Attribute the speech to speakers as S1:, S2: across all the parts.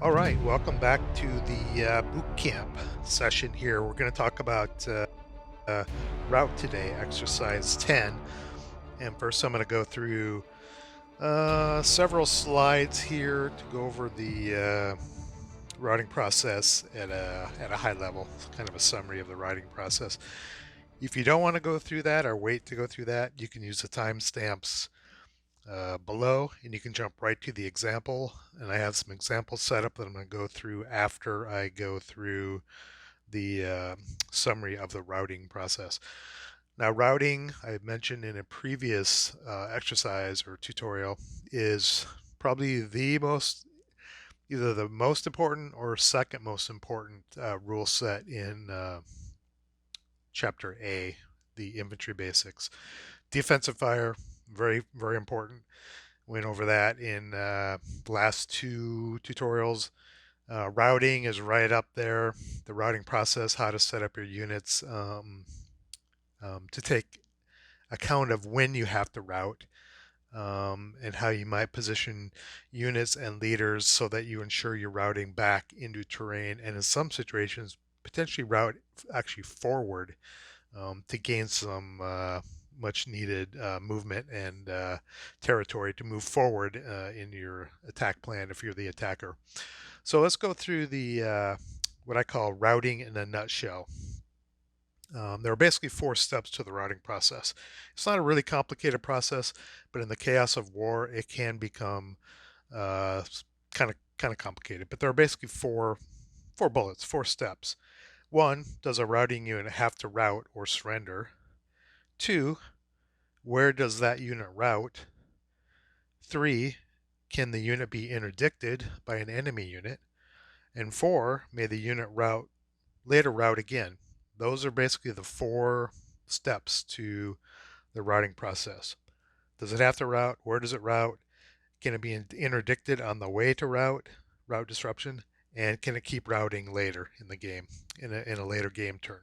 S1: All right, welcome back to the boot camp session here. We're going to talk about uh, route today, exercise 10. And first, I'm going to go through several slides here to go over the routing process at a high level, kind of a summary of the routing process. If you don't want to go through that or wait to go through that, you can use the timestamps below, and you can jump right to the example. And I have some examples set up that I'm going to go through after I go through the summary of the routing process. Now, routing, I mentioned in a previous exercise or tutorial, is probably either the most important or second most important rule set in Chapter A, the infantry basics. Defensive fire, very, very important. Went over that in the last two tutorials. Routing is right up there. The routing process, how to set up your units to take account of when you have to route, and how you might position units and leaders so that you ensure you're routing back into terrain, and in some situations potentially route actually forward to gain some much needed movement and territory to move forward in your attack plan if you're the attacker. So let's go through the what I call routing in a nutshell. There are basically four steps to the routing process. It's not a really complicated process, but in the chaos of war, it can become kind of complicated. But there are basically four bullets, four steps. One, does a routing unit have to route or surrender? Two, where does that unit route? Three, can the unit be interdicted by an enemy unit? And four, may the unit later route again? Those are basically the four steps to the routing process. Does it have to route? Where does it route? Can it be interdicted on the way to route disruption? And can it keep routing later in the game, in a later game turn?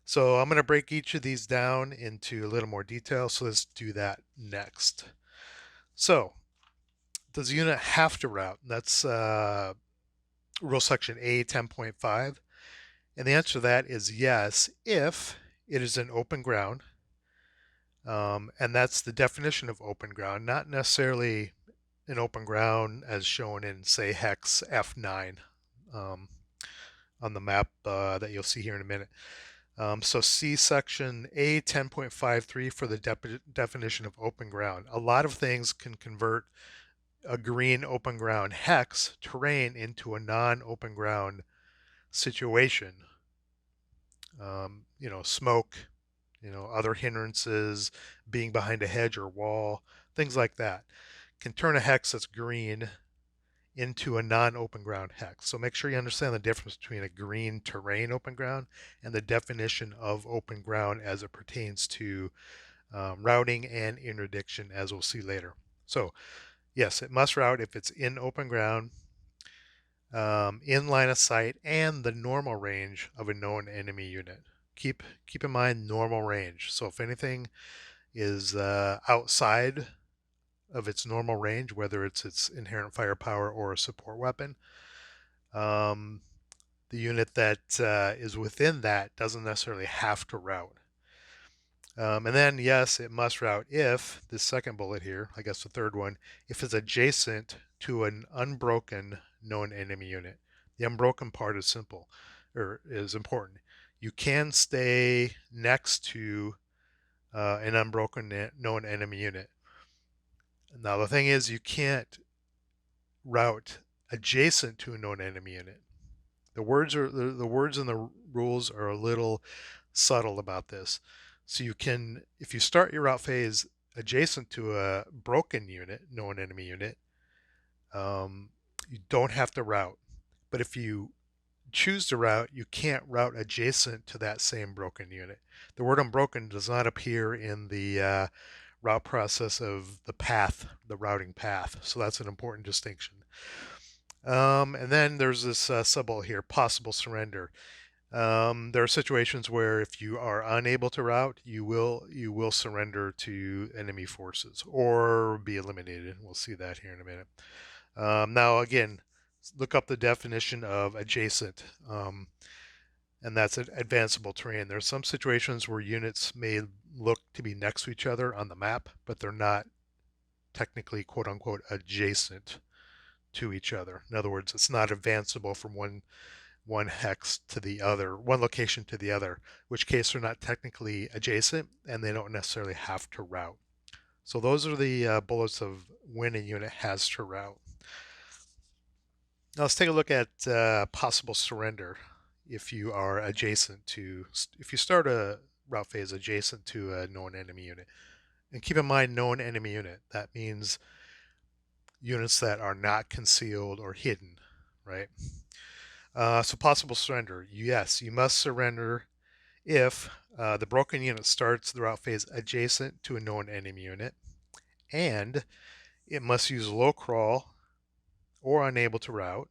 S1: So I'm going to break each of these down into a little more detail. So let's do that next. So does the unit have to route? That's rule section A 10.5. And the answer to that is yes, if it is an open ground. And that's the definition of open ground, not necessarily an open ground as shown in, say, hex F9 um, on the map that you'll see here in a minute. So see section A 10.53 for the definition of open ground. A lot of things can convert a green open ground hex terrain into a non-open ground situation. Smoke, other hindrances, being behind a hedge or wall, things like that can turn a hex that's green into a non-open ground hex. So make sure you understand the difference between a green terrain open ground and the definition of open ground as it pertains to routing and interdiction, as we'll see later. So yes, it must route if it's in open ground, in line of sight, and the normal range of a known enemy unit. Keep in mind normal range. So if anything is outside of its normal range, whether it's its inherent firepower or a support weapon, the unit that is within that doesn't necessarily have to route. And then, yes, it must route if, this second bullet here, I guess the third one, if it's adjacent to an unbroken known enemy unit. The unbroken part is simple, or is important. You can stay next to an unbroken known enemy unit. Now, the thing is, you can't route adjacent to a known enemy unit. The words and the rules are a little subtle about this. So you can, if you start your route phase adjacent to a broken unit, known enemy unit, you don't have to route. But if you choose to route, you can't route adjacent to that same broken unit. The word unbroken does not appear in the route process of the path, the routing path. So that's an important distinction. And then there's this sub-bullet here, possible surrender. There are situations where if you are unable to route, you will surrender to enemy forces or be eliminated. We'll see that here in a minute. Now again, look up the definition of adjacent, and that's an advanceable terrain. There are some situations where units may look to be next to each other on the map, but they're not technically quote unquote adjacent to each other. In other words, it's not advanceable from one hex to the other, one location to the other, which case they're not technically adjacent and they don't necessarily have to route. So those are the bullets of when a unit has to route. Now let's take a look at possible surrender if you are adjacent to, if you start a route phase adjacent to a known enemy unit. And keep in mind, known enemy unit, that means units that are not concealed or hidden, right? So possible surrender, yes, you must surrender if the broken unit starts the route phase adjacent to a known enemy unit, and it must use low crawl or unable to route,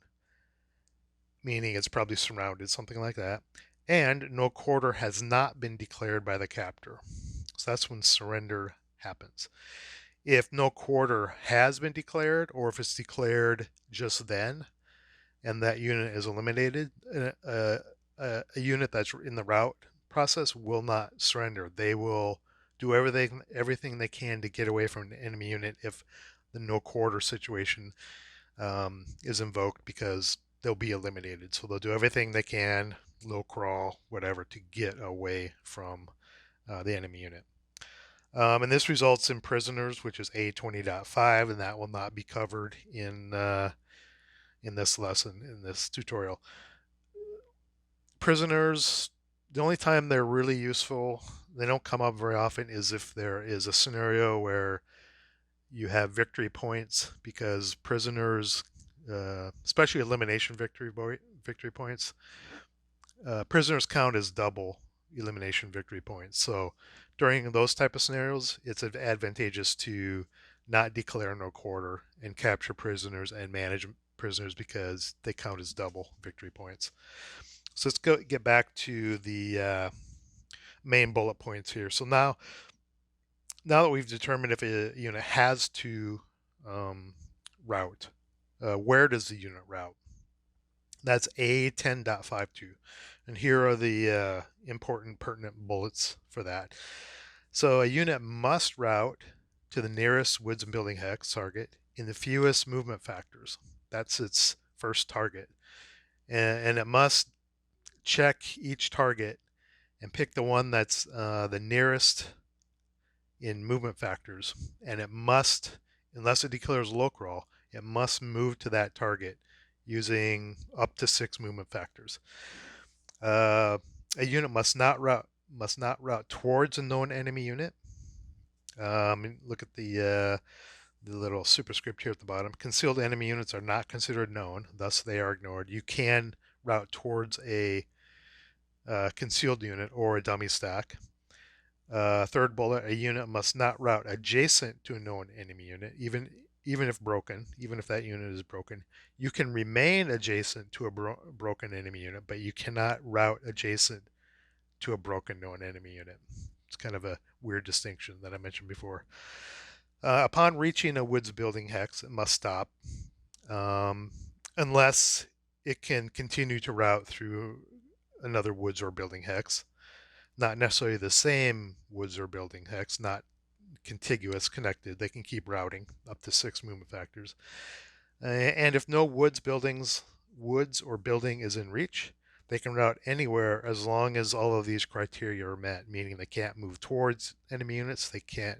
S1: meaning it's probably surrounded, something like that, and no quarter has not been declared by the captor. So that's when surrender happens. If no quarter has been declared, or if it's declared just then, and that unit is eliminated, a unit that's in the route process will not surrender. They will do everything they can to get away from an enemy unit if the no quarter situation is invoked, because they'll be eliminated. So they'll do everything they can, low crawl, whatever, to get away from the enemy unit. And this results in prisoners, which is A20.5, and that will not be covered in this lesson, in this tutorial. Prisoners, the only time they're really useful, they don't come up very often, is if there is a scenario where you have victory points, because prisoners, especially elimination victory points, prisoners count as double elimination victory points. So during those type of scenarios, it's advantageous to not declare no quarter and capture prisoners and manage prisoners, because they count as double victory points. So let's get back to the main bullet points here. So now that we've determined if a unit has to route, where does the unit route? That's A10.52. And here are the important pertinent bullets for that. So a unit must route to the nearest woods and building hex target in the fewest movement factors. That's its first target. And it must check each target and pick the one that's the nearest in movement factors. And it must, unless it declares low crawl, it must move to that target using up to 6 movement factors. A unit must not route towards a known enemy unit. Look at the little superscript here at the bottom. Concealed enemy units are not considered known, thus they are ignored. You can route towards a concealed unit or a dummy stack. Third bullet, a unit must not route adjacent to a known enemy unit, even if broken, even if that unit is broken. You can remain adjacent to a broken enemy unit, but you cannot route adjacent to a broken known enemy unit. It's kind of a weird distinction that I mentioned before. Upon reaching a woods building hex, it must stop, unless it can continue to route through another woods or building hex. Not necessarily the same woods or building hex, not contiguous, connected. They can keep routing up to 6 movement factors. And if no woods or building is in reach, they can route anywhere as long as all of these criteria are met, meaning they can't move towards enemy units, they can't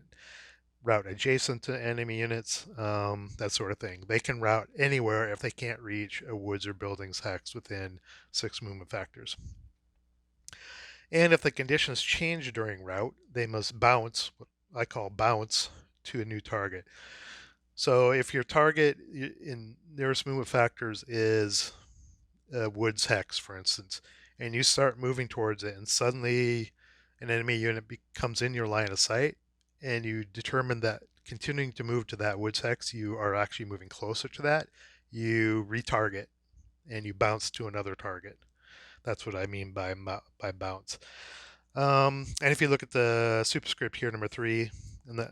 S1: route adjacent to enemy units, that sort of thing. They can route anywhere if they can't reach a woods or buildings hex within 6 movement factors. And if the conditions change during route, they must bounce, what I call bounce, to a new target. So if your target in nearest movement factors is woods hex, for instance, and you start moving towards it, and suddenly an enemy unit comes in your line of sight, and you determine that continuing to move to that woods hex, you are actually moving closer to that, you retarget and you bounce to another target. That's what I mean by bounce. And if you look at the superscript here, number 3, and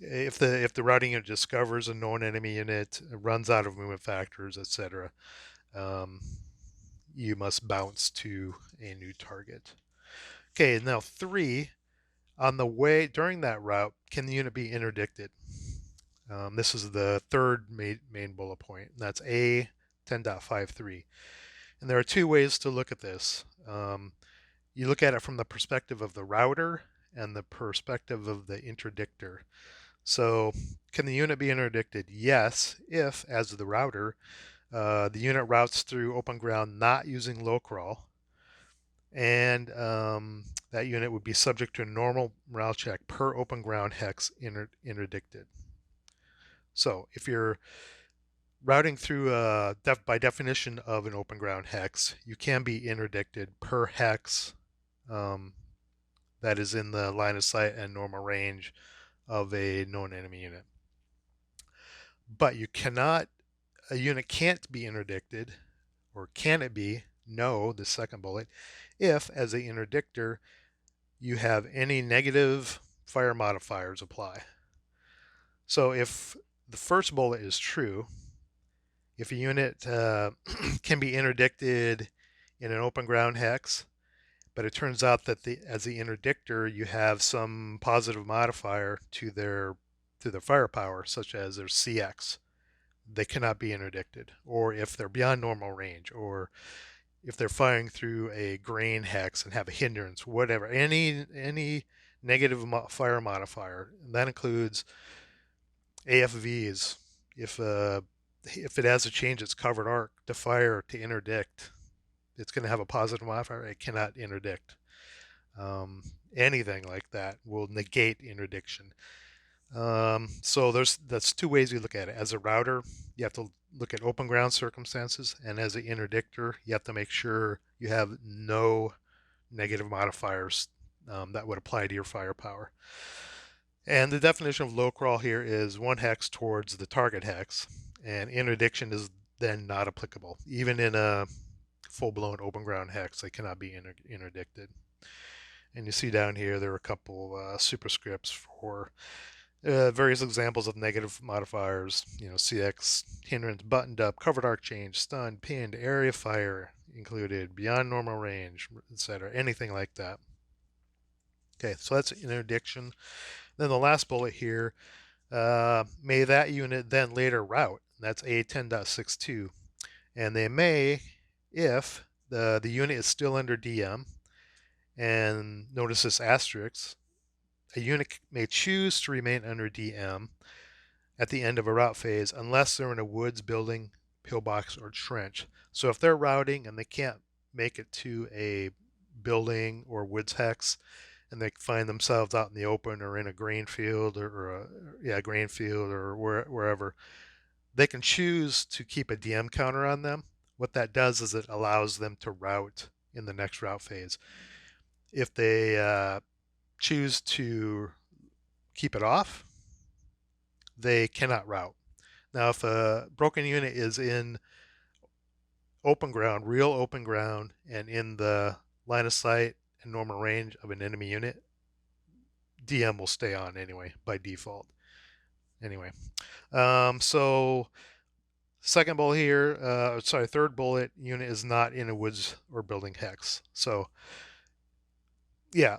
S1: If the routing unit discovers a known enemy unit, runs out of movement factors, etc., um, you must bounce to a new target. Okay, now 3, on the way during that route, can the unit be interdicted? This is the third main bullet point, and that's A 10.53. And there are two ways to look at this. You look at it from the perspective of the router and the perspective of the interdictor. So, can the unit be interdicted? Yes, if, as the router, the unit routes through open ground not using low crawl, and that unit would be subject to a normal morale check per open ground hex interdicted. So, if you're routing through by definition of an open ground hex, you can be interdicted per hex um, that is in the line of sight and normal range of a known enemy unit. But a unit can't be interdicted, or can it be? No, the second bullet, if, as the interdictor, you have any negative fire modifiers apply. So if the first bullet is true, if a unit can be interdicted in an open ground hex, but it turns out that as the interdictor you have some positive modifier to their firepower, such as their CX, they cannot be interdicted. Or if they're beyond normal range, or if they're firing through a grain hex and have a hindrance, whatever, any negative fire modifier, and that includes AFVs. If it has to change its covered arc to fire to interdict, it's going to have a positive modifier. It cannot interdict. Um, Anything like that will negate interdiction. So that's two ways you look at it. As a router, you have to look at open ground circumstances, and as an interdictor, you have to make sure you have no negative modifiers that would apply to your firepower. And the definition of low crawl here is one hex towards the target hex, and interdiction is then not applicable. Even in a full-blown open ground hex, they cannot be interdicted. And you see down here there are a couple superscripts for various examples of negative modifiers, CX, hindrance, buttoned up, covered arc change, stunned, pinned, area fire included, beyond normal range, etc. Anything like that. Okay, so that's interdiction. Then the last bullet here, may that unit then later route. That's A10.62. And they may, if the unit is still under DM, and notice this asterisk, a unit may choose to remain under DM at the end of a route phase unless they're in a woods, building, pillbox, or trench. So if they're routing and they can't make it to a building or woods hex, and they find themselves out in the open or in a grain field grain field or wherever, they can choose to keep a DM counter on them. What that does is it allows them to route in the next route phase. If they choose to keep it off, they cannot route. Now, if a broken unit is in open ground, real open ground, and in the line of sight and normal range of an enemy unit, DM will stay on anyway by default. Anyway, so second bullet here, third bullet, unit is not in a woods or building hex. So yeah,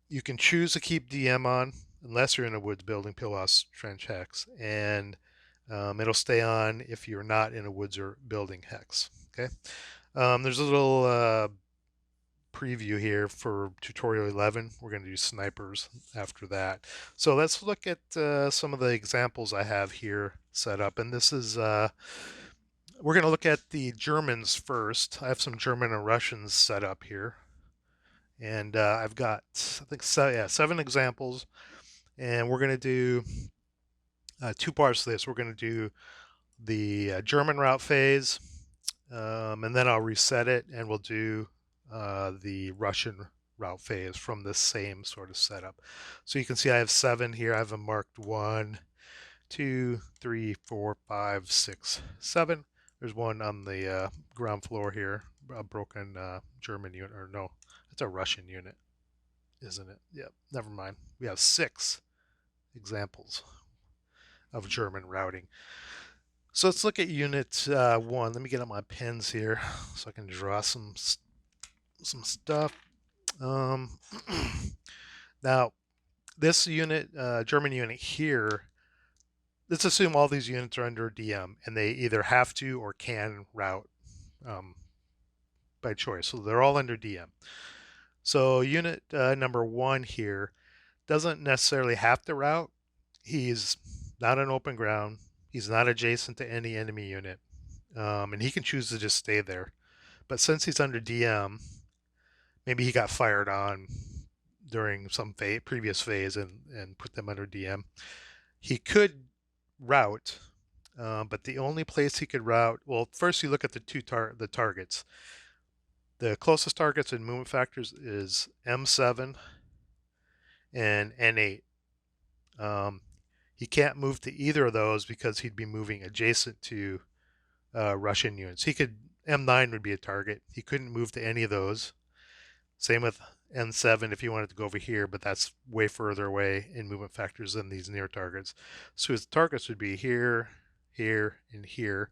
S1: you can choose to keep DM on unless you're in a woods, building, pillbox, trench hex, and it'll stay on if you're not in a woods or building hex. Okay, there's a little preview here for tutorial 11. We're going to do snipers after that. So let's look at some of the examples I have here set up, and this is we're going to look at the Germans first. I have some German and Russians set up here, and I've got, I think, 7 examples, and we're going to do 2 parts of this. We're going to do the German route phase, and then I'll reset it, and we'll do the Russian route phase from the same sort of setup. So you can see I have 7 here. I have them marked 1, 2, 3, 4, 5, 6, 7. There's one on the ground floor here, a broken German unit, or no, it's a Russian unit, isn't it? Yep, never mind. We have 6 examples of German routing. So let's look at Unit 1. Let me get out my pens here so I can draw some stuff. Now, this unit, German unit here, let's assume all these units are under DM and they either have to or can route by choice. So they're all under DM. So unit number 1 here doesn't necessarily have to route. He's not on open ground. He's not adjacent to any enemy unit. And he can choose to just stay there. But since he's under DM, maybe he got fired on during some previous phase and put them under DM. He could route, but the only place he could route, well, first you look at the targets. The closest targets in movement factors is M7 and N8. He can't move to either of those because he'd be moving adjacent to Russian units. M9 would be a target. He couldn't move to any of those. Same with N7 if you wanted to go over here, but that's way further away in movement factors than these near targets. So his targets would be here, here, and here.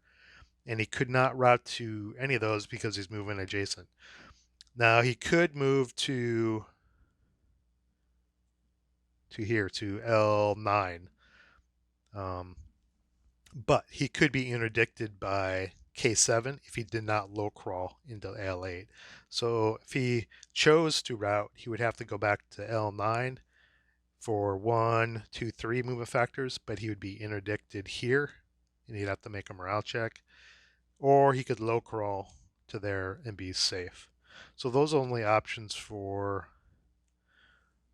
S1: And he could not route to any of those because he's moving adjacent. Now he could move to here, to L9. But he could be interdicted by K7 if he did not low crawl into L8. So if he chose to route, he would have to go back to L9 for 1, 2, 3 movement factors, but he would be interdicted here, and he'd have to make a morale check. Or he could low crawl to there and be safe. So those are only options for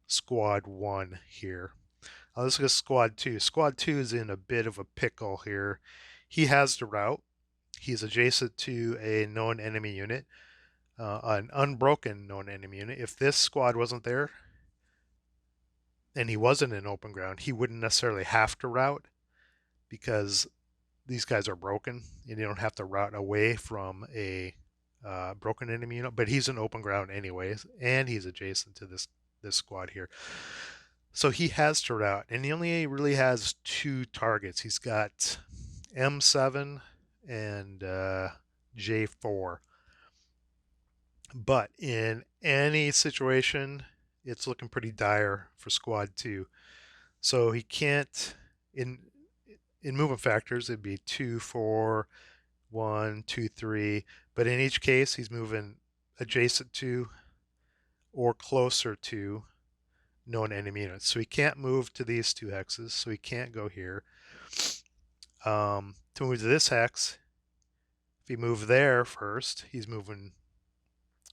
S1: Squad 1 here. Let's look at Squad 2. Squad 2 is in a bit of a pickle here. He has to route. He's adjacent to a known enemy unit, an unbroken known enemy unit. If this squad wasn't there and he wasn't in open ground, he wouldn't necessarily have to route because these guys are broken and you don't have to route away from a broken enemy unit. But he's in open ground anyways, and he's adjacent to this squad here. So he has to route, and he only really has 2 targets. He's got M7 and J4. But in any situation, it's looking pretty dire for Squad 2. So he can't, in movement factors, it'd be 2, 4, 1, 2, 3. But in each case, he's moving adjacent to or closer to known enemy units. So he can't move to these 2 hexes, so he can't go here. To move to this hex, if he moved there first, he's moving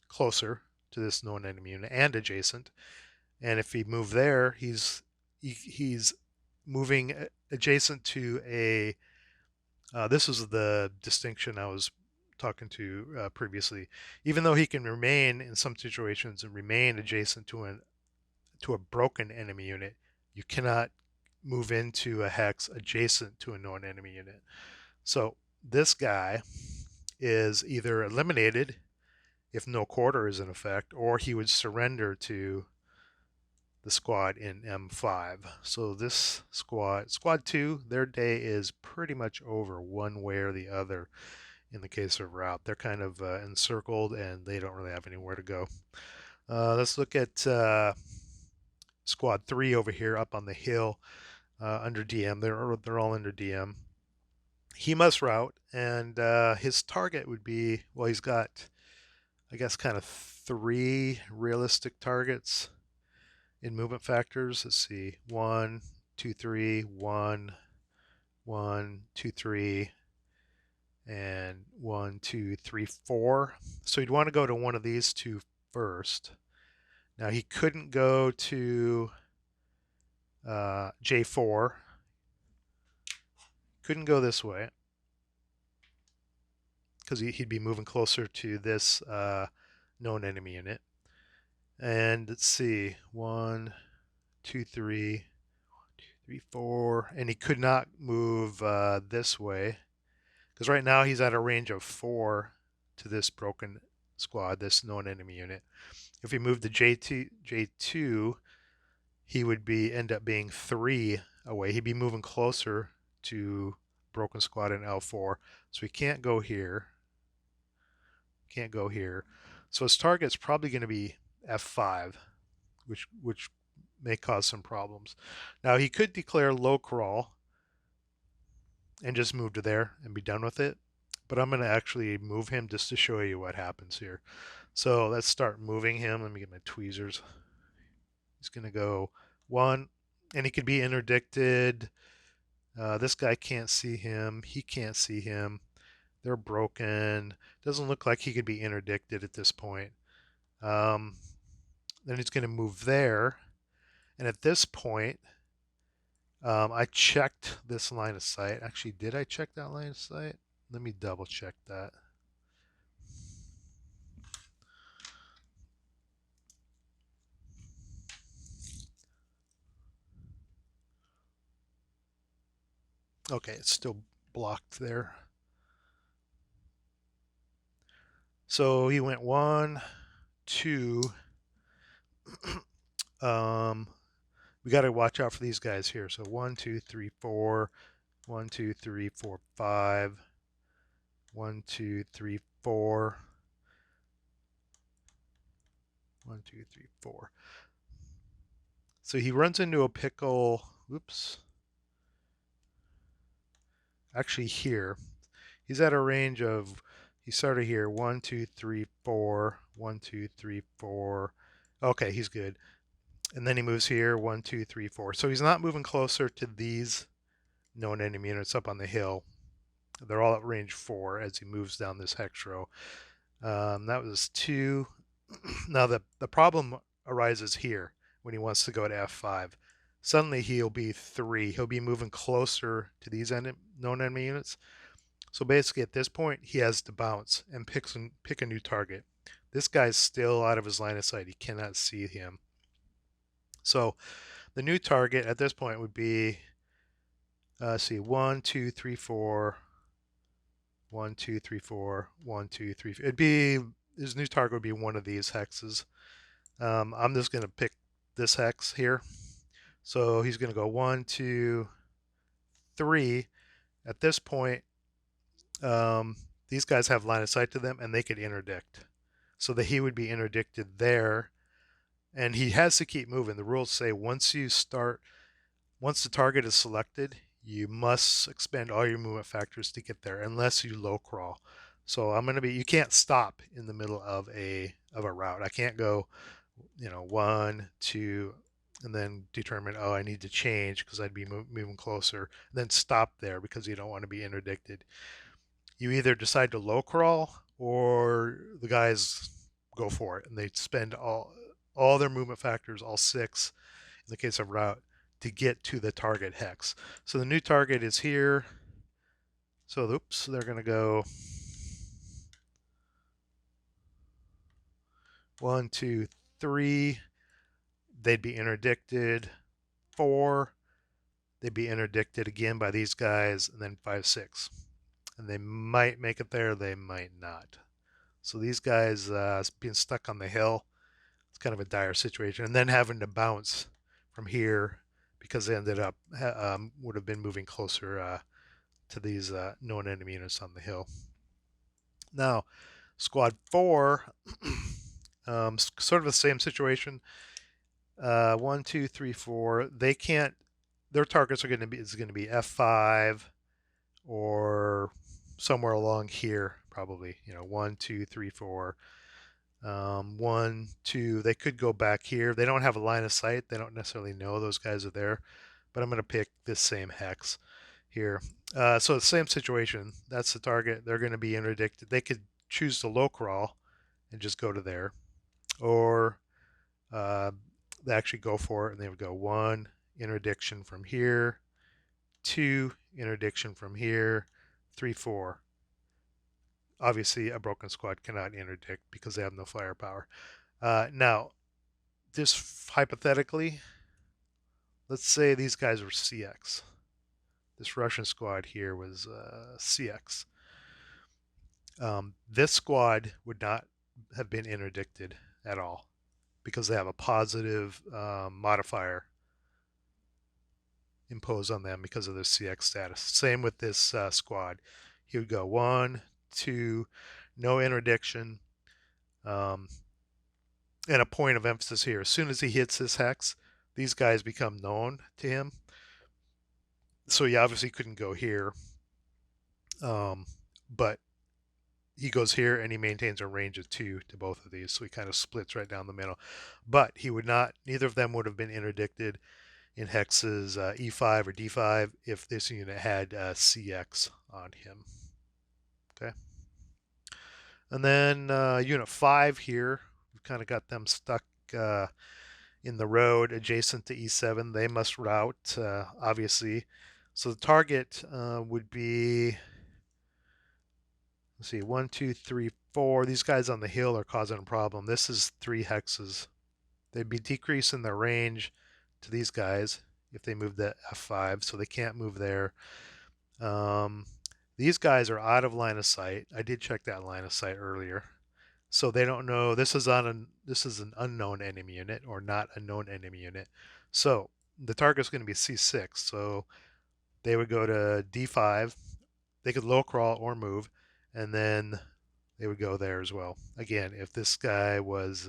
S1: closer to this known enemy unit and adjacent. And if he moved there, he's moving adjacent to a, this was the distinction I was talking to previously. Even though he can remain in some situations and remain adjacent to a broken enemy unit, you cannot move into a hex adjacent to a known enemy unit. So this guy is either eliminated if no quarter is in effect, or he would surrender to the squad in M5. So this squad 2, their day is pretty much over one way or the other in the case of Rout. They're kind of encircled and they don't really have anywhere to go. Let's look at Squad 3 over here up on the hill under DM. They're all under DM. He must route, and his target would be, well, he's got, I guess, kind of 3 realistic targets in movement factors. Let's see, 1, 2, 3, 1, 1, 2, 3, and 1, 2, 3, 4. So you'd want to go to one of these 2 first. Now he couldn't go to J4. Couldn't go this way because he'd be moving closer to this known enemy unit. And let's see, 1, 2, 3, 1, 2, 3, 4, and he could not move this way because right now he's at a range of 4 to this broken squad, this known enemy unit. If he moved to J2, he would end up being 3 away. He'd be moving closer to broken squad in L4. So he can't go here. Can't go here. So his target's probably going to be F5, which may cause some problems. Now he could declare low crawl and just move to there and be done with it. But I'm going to actually move him just to show you what happens here. So let's start moving him. Let me get my tweezers. He's going to go 1, and he could be interdicted. This guy can't see him. He can't see him. They're broken. Doesn't look like he could be interdicted at this point. Then he's going to move there. And at this point, I checked this line of sight. Actually, did I check that line of sight? Let me double check that. Okay, it's still blocked there. So he went 1, 2. We got to watch out for these guys here. So 1, 2, 3, 4. 1, 2, 3, 4, 5. 1, 2, 3, 4. 1, 2, 3, 4. So he runs into a pickle. Oops. Actually, here. He's at a range of, he started here 1, 2, 3, 4. 1, 2, 3, 4. Okay, he's good. And then he moves here 1, 2, 3, 4. So he's not moving closer to these known enemy units up on the hill. They're all at range 4 as he moves down this hex row. That was 2. Now the problem arises here when he wants to go to F5. Suddenly he'll be 3. He'll be moving closer to these known enemy units. So basically at this point he has to bounce and pick a new target. This guy's still out of his line of sight. He cannot see him. So the new target at this point would be, see, 1, 2, 3, 4. 1, 2, 3, 4. 1, 2, 3. It'd be, his new target would be one of these hexes. I'm just going to pick this hex here. So he's going to go 1, 2, 3. At this point, these guys have line of sight to them and they could interdict. So that he would be interdicted there. And he has to keep moving. The rules say once the target is selected, you must expend all your movement factors to get there unless you low crawl. So you can't stop in the middle of a route. I can't go, 1, 2, and then determine, oh, I need to change because I'd be moving closer, and then stop there because you don't want to be interdicted. You either decide to low crawl or the guys go for it and they spend all their movement factors, all 6 in the case of route, to get to the target hex. So the new target is here. So oops, they're going to go 1, 2, 3. They'd be interdicted. 4. They'd be interdicted again by these guys, and then 5, 6. And they might make it there, they might not. So these guys being stuck on the hill, it's kind of a dire situation. And then having to bounce from here because they ended up, would have been moving closer to these known enemy units on the hill. Now, Squad 4, sort of the same situation. 1, 2, 3, 4. They can't. Their targets are going to be F5 or somewhere along here, probably. 1, 2, 3, 4. 1, 2. They could go back here. They don't have a line of sight. They don't necessarily know those guys are there. But I'm going to pick this same hex here. So the same situation. That's the target. They're going to be interdicted. They could choose to low crawl and just go to there, or they actually go for it and they would go 1 interdiction from here, 2 interdiction from here, 3, 4. Obviously, a broken squad cannot interdict because they have no firepower. Now, just hypothetically, let's say these guys were CX. This Russian squad here was CX. This squad would not have been interdicted at all because they have a positive modifier impose on them because of their CX status. Same with this squad. He would go 1, 2, no interdiction. Um, and a point of emphasis here. As soon as he hits this hex, these guys become known to him. So he obviously couldn't go here. But he goes here and he maintains a range of 2 to both of these. So he kind of splits right down the middle. But he would not, neither of them would have been interdicted in hexes E5 or D5 if this unit had CX on him. Okay. And then unit 5 here, we've kind of got them stuck in the road adjacent to E7. They must route, obviously. So the target would be, let's see, 1, 2, 3, 4. These guys on the hill are causing a problem. This is 3 hexes. They'd be decreasing their range to these guys if they move to F5, so they can't move there. These guys are out of line of sight. I did check that line of sight earlier. So they don't know this is an unknown enemy unit or not a known enemy unit. So the target's going to be C6. So they would go to D5. They could low crawl or move, and then they would go there as well. Again, if this guy was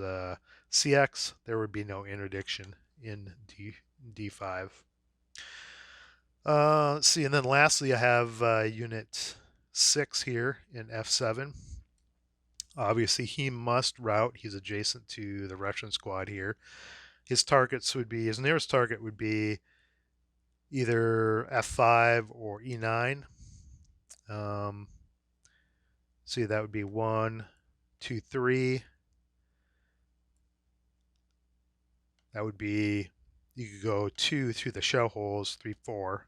S1: CX, there would be no interdiction in D5. Let's see, and then lastly, I have Unit 6 here in F7. Obviously, he must route. He's adjacent to the Russian squad here. His nearest target would be either F5 or E9. See, that would be 1, 2, 3. That would be, you could go 2 through the shell holes, 3, 4.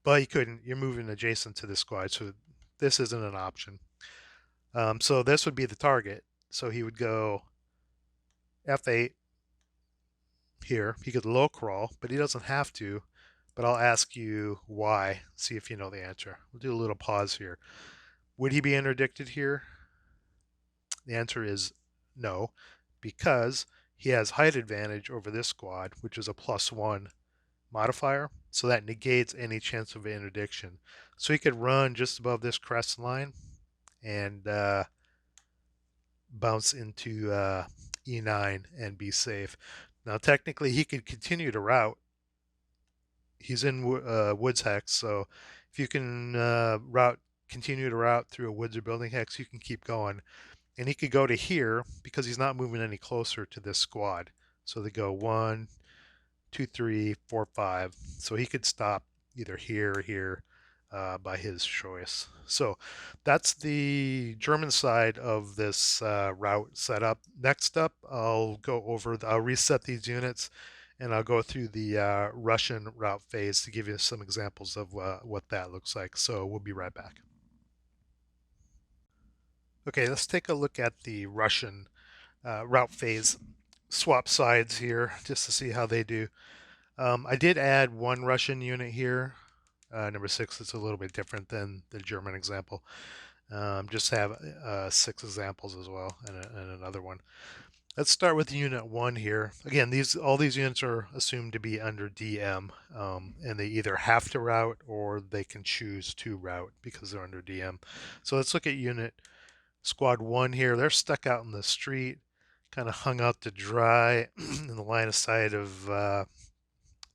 S1: But you couldn't, you're moving adjacent to the squad, so this isn't an option. So this would be the target. So he would go F8 here. He could low crawl, but he doesn't have to. But I'll ask you why, see if you know the answer. We'll do a little pause here. Would he be interdicted here? The answer is no, because he has height advantage over this squad, which is a +1 modifier. So that negates any chance of interdiction. So he could run just above this crest line and bounce into E9 and be safe. Now, technically, he could continue to route. He's in woods hex, so if you can continue to route through a woods or building hex, you can keep going. And he could go to here because he's not moving any closer to this squad. So they go 1, 2, 3, 4, 5. So he could stop either here or here by his choice. So that's the German side of this route setup. Next up, I'll reset these units and I'll go through the Russian route phase to give you some examples of what that looks like. So we'll be right back. Okay, let's take a look at the Russian route phase. Swap sides here just to see how they do. I did add one Russian unit here. Number 6, it's a little bit different than the German example. Just have 6 examples as well and another one. Let's start with Unit 1 here. Again, all these units are assumed to be under DM, and they either have to route or they can choose to route because they're under DM. So let's look at Squad 1 here. They're stuck out in the street, kind of hung out to dry in the line of sight of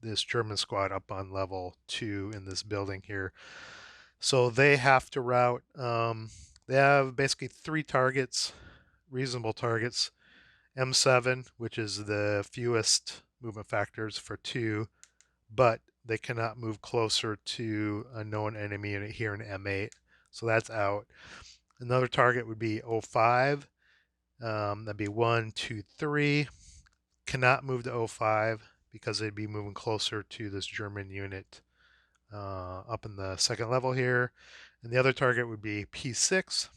S1: this German squad up on level 2 in this building here. So they have to route. They have basically 3 targets, reasonable targets. M7, which is the fewest movement factors for 2, but they cannot move closer to a known enemy unit here in M8. So that's out. Another target would be 05. That'd be 1, 2, 3. Cannot move to 05 because they'd be moving closer to this German unit up in the second level here. And the other target would be P6,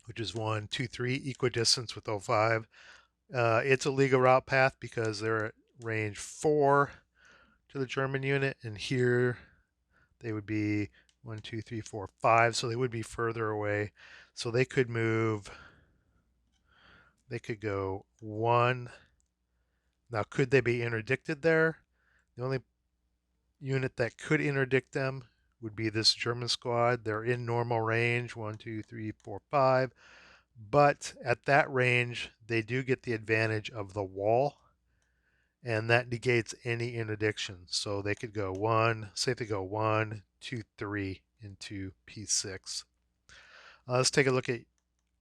S1: which is 1, 2, 3, equidistance with 05. It's a legal route path because they're at range 4 to the German unit, and here they would be 1, 2, 3, 4, 5, so they would be further away. So they could go 1. Now, could they be interdicted there? The only unit that could interdict them would be this German squad. They're in normal range, 1, 2, 3, 4, 5. But at that range, they do get the advantage of the wall, and that negates any interdiction. So they could go one, say they go 1, 2, 3 into P6. Let's take a look at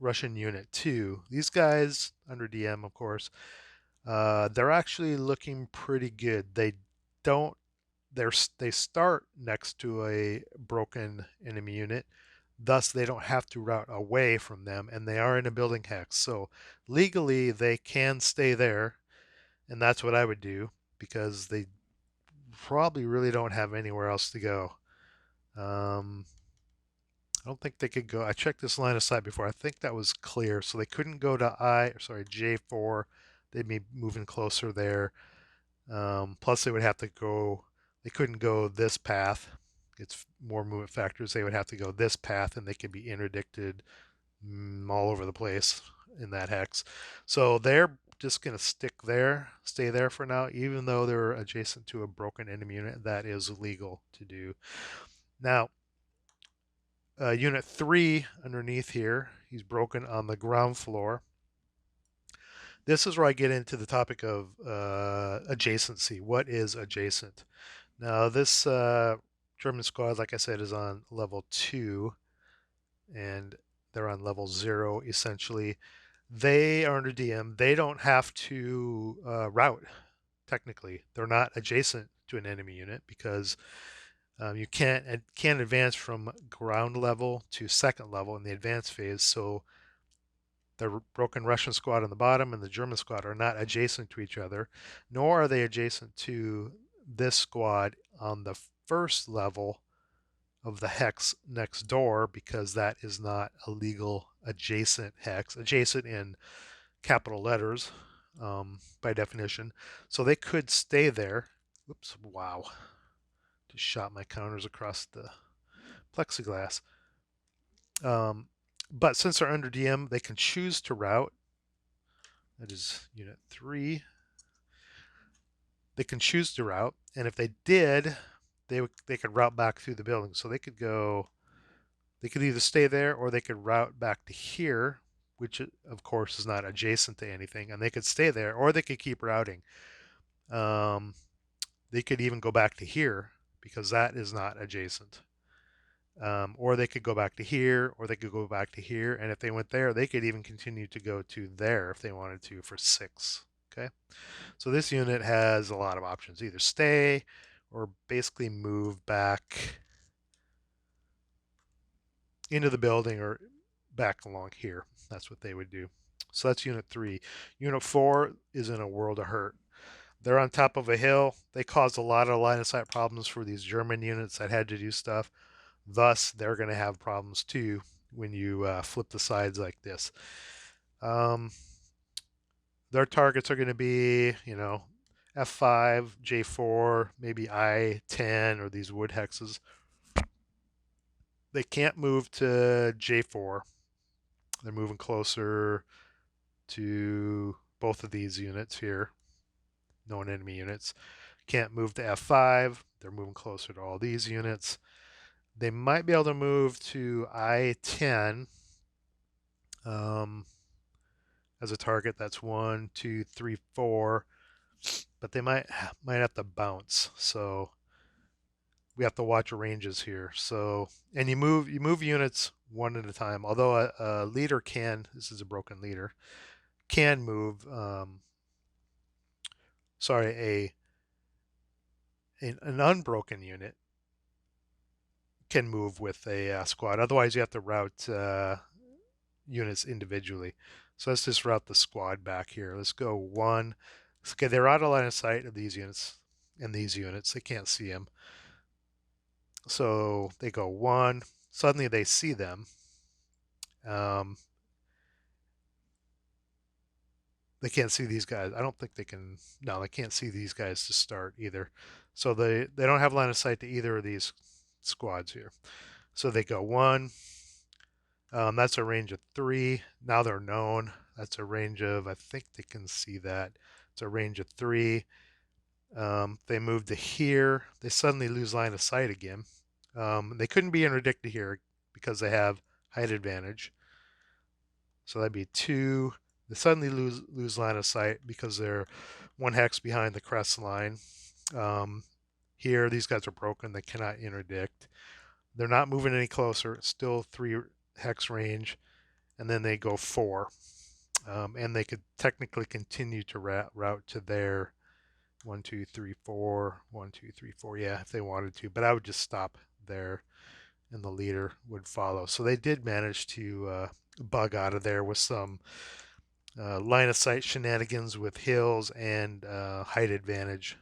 S1: Russian Unit 2. These guys, under DM, of course, they're actually looking pretty good. Don't they start next to a broken enemy unit, thus they don't have to route away from them, and they are in a building hex. So legally they can stay there, and that's what I would do because they probably really don't have anywhere else to go. Um, I don't think they could go. I checked this line of sight before. I think that was clear. So they couldn't go to J4. They'd be moving closer there. Plus, they would have to go. They couldn't go this path. It's more movement factors. They would have to go this path, and they could be interdicted all over the place in that hex. So they're just going to stay there for now, even though they're adjacent to a broken enemy unit. That is illegal to do. Now, Unit 3 underneath here, he's broken on the ground floor. This is where I get into the topic of adjacency. What is adjacent? Now, this German squad, like I said, is on level 2, and they're on level 0, essentially. They are under DM. They don't have to route, technically. They're not adjacent to an enemy unit because you can't advance from ground level to second level in the advanced phase. So the broken Russian squad on the bottom and the German squad are not adjacent to each other, nor are they adjacent to this squad on the first level of the hex next door, because that is not a legal adjacent hex, adjacent in capital letters by definition. So they could stay there. Oops, wow. Just shot my counters across the plexiglass. Um, but since they're under DM, they can choose to route. That is Unit 3. They can choose to route, and if they did, they could route back through the building. So they could go, they could either stay there or they could route back to here, which of course is not adjacent to anything, and they could stay there or they could keep routing. Um, they could even go back to here because that is not adjacent. Or they could go back to here, or they could go back to here, and if they went there, they could even continue to go to there if they wanted to for 6. Okay, so this unit has a lot of options: either stay or basically move back into the building or back along here. That's what they would do. So that's Unit 3. Unit 4 is in a world of hurt. They're on top of a hill. They caused a lot of line of sight problems for these German units that had to do stuff. Thus, they're going to have problems too when you flip the sides like this. Um, their targets are going to be, F5, J4, maybe I10, or these wood hexes. They can't move to J4. They're moving closer to both of these units here, known enemy units. Can't move to F5. They're moving closer to all these units. They might be able to move to I10 as a target. That's 1, 2, 3, 4, but they might have to bounce. So we have to watch ranges here. So, and you move units one at a time. Although a leader can, this is a broken leader, can move. An unbroken unit can move with a squad. Otherwise, you have to route units individually. So let's just route the squad back here. Let's go 1. Okay, they're out of line of sight of these units and these units. They can't see them. So they go 1. Suddenly they see them. They can't see these guys. I don't think they can. No, they can't see these guys to start either. So they don't have line of sight to either of these squads here. So they go 1. That's a range of 3. Now they're known. That's a range of, I think they can see that. It's a range of 3. They move to here. They suddenly lose line of sight again. They couldn't be interdicted here because they have height advantage. So that'd be 2. They suddenly lose line of sight because they're 1 hex behind the crest line. Here, these guys are broken. They cannot interdict. They're not moving any closer. Still 3 hex range. And then they go 4. And they could technically continue to route to their 1, 2, 3, 4. 1, 2, 3, 4. Yeah, if they wanted to. But I would just stop there, and the leader would follow. So they did manage to bug out of there with some line of sight shenanigans with hills and height advantage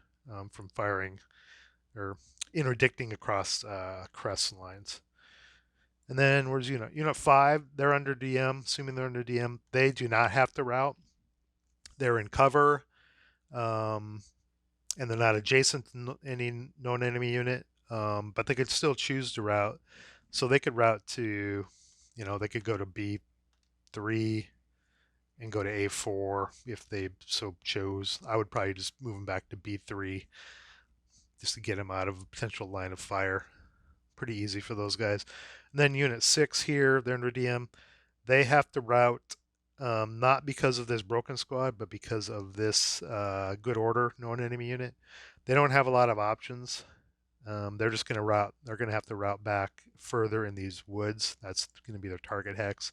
S1: from firing or interdicting across crest lines. And then where's unit? Unit 5, they're under DM, assuming they're under DM. They do not have to route. They're in cover, and they're not adjacent to any known enemy unit, but they could still choose to route. So they could route to, they could go to B3 and go to A4 if they so chose. I would probably just move them back to B3 just to get them out of a potential line of fire. Pretty easy for those guys. And then Unit 6 here, they're under DM. They have to route not because of this broken squad, but because of this good order known enemy unit. They don't have a lot of options. They're just going to route. They're going to have to route back further in these woods. That's going to be their target hex.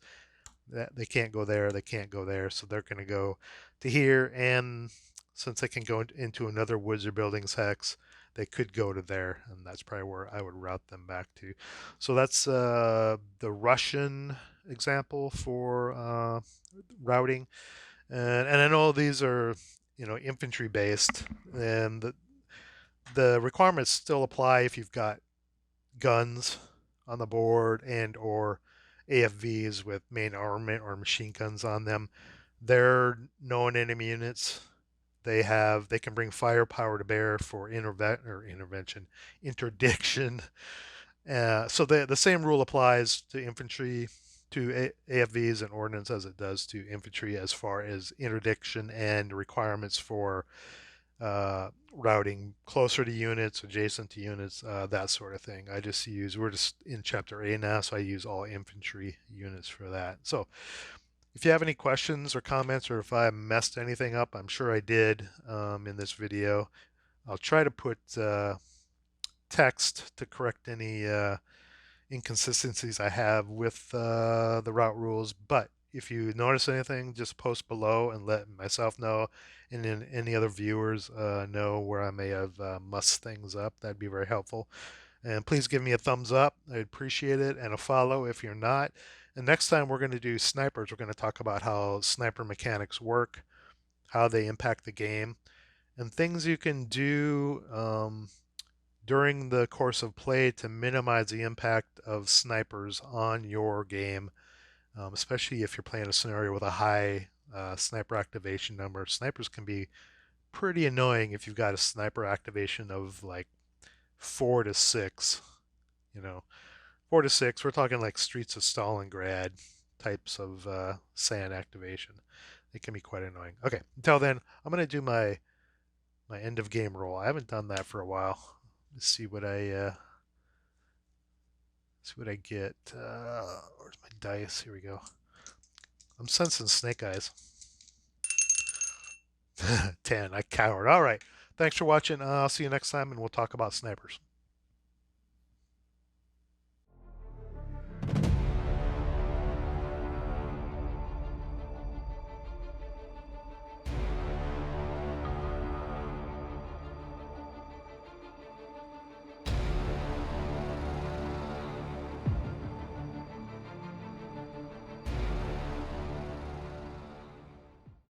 S1: They can't go there. They can't go there. So they're going to go to here. And since they can go into another woods or buildings hex, they could go to there, and that's probably where I would route them back to. So that's the Russian example for routing, and I know these are infantry based, and the requirements still apply if you've got guns on the board and or AFVs with main armament or machine guns on them. They're known enemy units. They can bring firepower to bear for intervention, interdiction. So the same rule applies to infantry, to AFVs and ordnance as it does to infantry as far as interdiction and requirements for routing closer to units, adjacent to units, that sort of thing. We're just in chapter A now, so I use all infantry units for that. So if you have any questions or comments, or if I messed anything up, I'm sure I did in this video. I'll try to put text to correct any inconsistencies I have with the route rules. But if you notice anything, just post below and let myself know, and then any other viewers know where I may have mussed things up. That'd be very helpful. And please give me a thumbs up. I'd appreciate it, and a follow if you're not. And next time we're going to do snipers. We're going to talk about how sniper mechanics work, how they impact the game, and things you can do during the course of play to minimize the impact of snipers on your game, especially if you're playing a scenario with a high sniper activation number. Snipers can be pretty annoying if you've got a sniper activation of like 4 to 6, you know. 4 to 6, we're talking like Streets of Stalingrad types of SAN activation. It can be quite annoying. Okay, until then, I'm going to do my end of game roll. I haven't done that for a while. Let's see what I get. Where's my dice? Here we go. I'm sensing snake eyes. 10. I cowered. All right. Thanks for watching. I'll see you next time, and we'll talk about snipers.